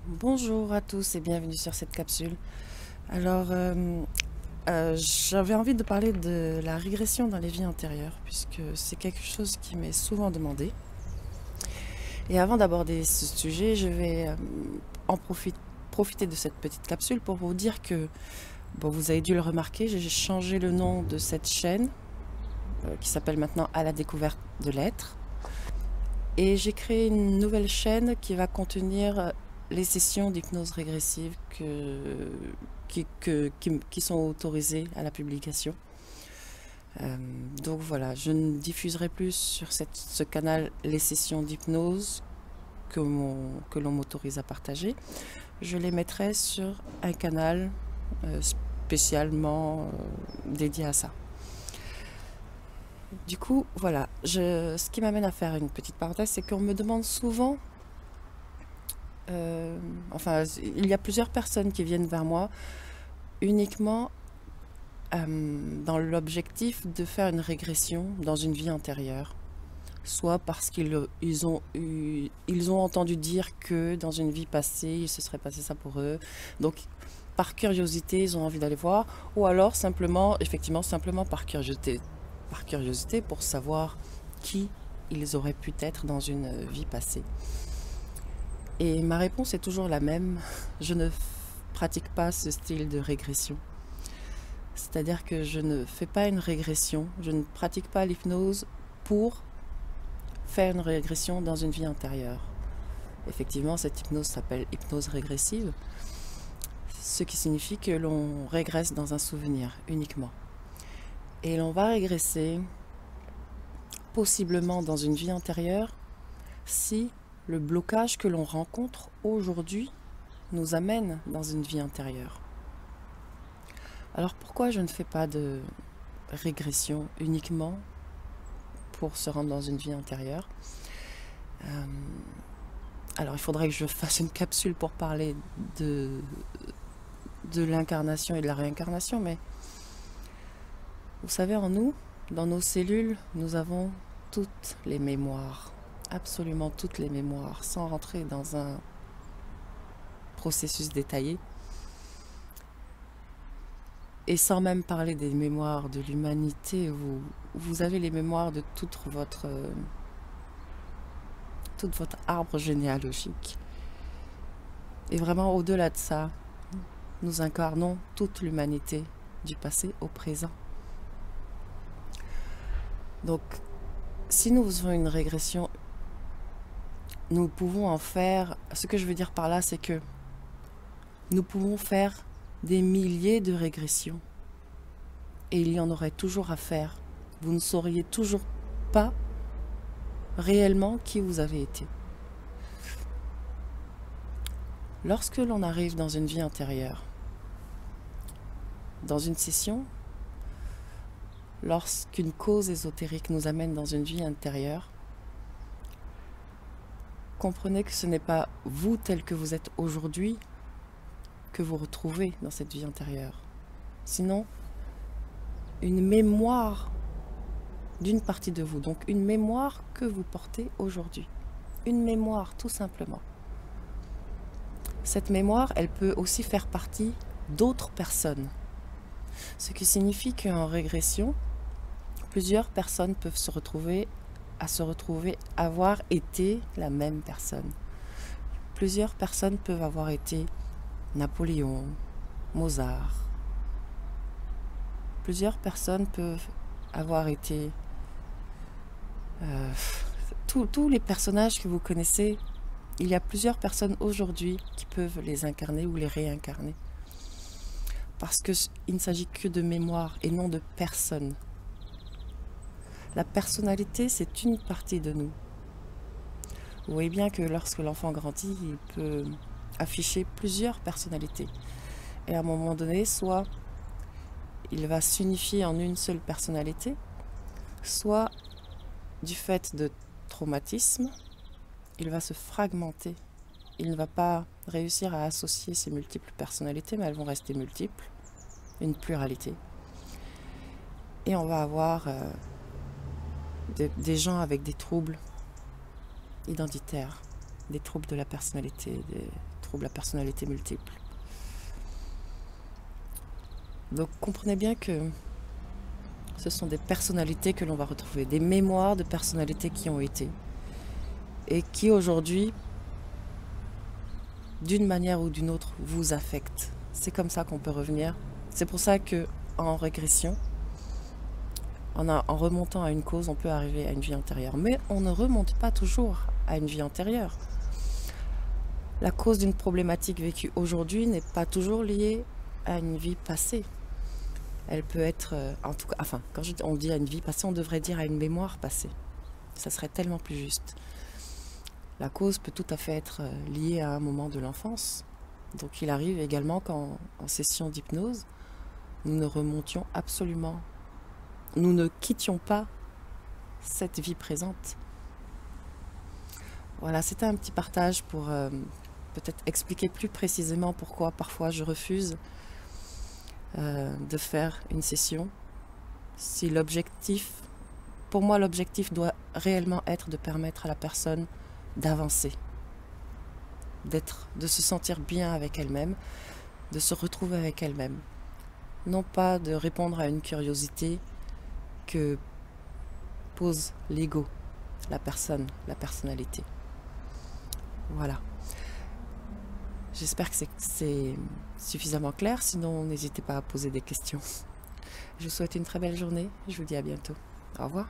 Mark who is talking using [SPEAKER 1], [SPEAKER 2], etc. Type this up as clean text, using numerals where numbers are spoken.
[SPEAKER 1] Bonjour à tous et bienvenue sur cette capsule. Alors, j'avais envie de parler de la régression dans les vies antérieures, puisque c'est quelque chose qui m'est souvent demandé. Et avant d'aborder ce sujet, je vais profiter de cette petite capsule pour vous dire que, bon, vous avez dû le remarquer, j'ai changé le nom de cette chaîne, qui s'appelle maintenant À la découverte de l'être. Et j'ai créé une nouvelle chaîne qui va contenir les sessions d'hypnose régressive qui sont autorisées à la publication. Donc voilà, je ne diffuserai plus sur ce canal les sessions d'hypnose que l'on m'autorise à partager. Je les mettrai sur un canal spécialement dédié à ça. Du coup, voilà, ce qui m'amène à faire une petite parenthèse, c'est qu'on me demande souvent, il y a plusieurs personnes qui viennent vers moi uniquement dans l'objectif de faire une régression dans une vie antérieure. Soit parce qu'ils ont entendu dire que dans une vie passée, il se serait passé ça pour eux. Donc, par curiosité, ils ont envie d'aller voir. Ou alors, simplement par curiosité pour savoir qui ils auraient pu être dans une vie passée. Et ma réponse est toujours la même. Je ne pratique pas ce style de régression. C'est-à-dire que je ne fais pas une régression, je ne pratique pas l'hypnose pour faire une régression dans une vie antérieure. Effectivement, cette hypnose s'appelle hypnose régressive, ce qui signifie que l'on régresse dans un souvenir uniquement. Et l'on va régresser possiblement dans une vie antérieure si le blocage que l'on rencontre aujourd'hui nous amène dans une vie antérieure. Alors pourquoi je ne fais pas de régression uniquement pour se rendre dans une vie antérieure? Alors il faudrait que je fasse une capsule pour parler de l'incarnation et de la réincarnation, mais vous savez, en nous, dans nos cellules, nous avons toutes les mémoires, absolument toutes les mémoires, sans rentrer dans un processus détaillé. Et sans même parler des mémoires de l'humanité, vous avez les mémoires de toute votre arbre généalogique. Et vraiment, au-delà de ça, nous incarnons toute l'humanité, du passé au présent. Donc, si nous faisons une régression, nous pouvons en faire... Ce que je veux dire par là, c'est que nous pouvons faire des milliers de régressions. Et il y en aurait toujours à faire. Vous ne sauriez toujours pas réellement qui vous avez été. Lorsque l'on arrive dans une vie antérieure, dans une session, lorsqu'une cause ésotérique nous amène dans une vie intérieure, comprenez que ce n'est pas vous tel que vous êtes aujourd'hui que vous retrouvez dans cette vie antérieure. Sinon, une mémoire d'une partie de vous, donc une mémoire que vous portez aujourd'hui. Une mémoire, tout simplement. Cette mémoire, elle peut aussi faire partie d'autres personnes. Ce qui signifie qu'en régression, plusieurs personnes peuvent se retrouver avoir été la même personne. Plusieurs personnes peuvent avoir été Napoléon, Mozart. Plusieurs personnes peuvent avoir été tous les personnages que vous connaissez. Il y a plusieurs personnes aujourd'hui qui peuvent les incarner ou les réincarner. Parce qu'il ne s'agit que de mémoire et non de personne. La personnalité, c'est une partie de nous. Vous voyez bien que lorsque l'enfant grandit, il peut afficher plusieurs personnalités. Et à un moment donné, soit il va s'unifier en une seule personnalité, soit du fait de traumatisme, il va se fragmenter. Il ne va pas réussir à associer ses multiples personnalités, mais elles vont rester multiples, une pluralité. Et on va avoir des gens avec des troubles identitaires, des troubles de la personnalité, des trouble à personnalité multiple. Donc comprenez bien que ce sont des personnalités que l'on va retrouver, des mémoires de personnalités qui ont été et qui aujourd'hui, d'une manière ou d'une autre, vous affectent. C'est comme ça qu'on peut revenir. C'est pour ça que en régression, en remontant à une cause, on peut arriver à une vie antérieure. Mais on ne remonte pas toujours à une vie antérieure. La cause d'une problématique vécue aujourd'hui n'est pas toujours liée à une vie passée. Elle peut être, en tout cas, enfin, quand on dit à une vie passée, on devrait dire à une mémoire passée. Ça serait tellement plus juste. La cause peut tout à fait être liée à un moment de l'enfance. Donc il arrive également qu'en session d'hypnose, nous ne remontions absolument, nous ne quittions pas cette vie présente. Voilà, c'était un petit partage pour peut-être expliquer plus précisément pourquoi parfois je refuse de faire une session. Si l'objectif, pour moi l'objectif doit réellement être de permettre à la personne d'avancer, de se sentir bien avec elle-même, de se retrouver avec elle-même. Non pas de répondre à une curiosité que pose l'ego, la personne, la personnalité. Voilà. J'espère que c'est suffisamment clair, sinon n'hésitez pas à poser des questions. Je vous souhaite une très belle journée, je vous dis à bientôt. Au revoir.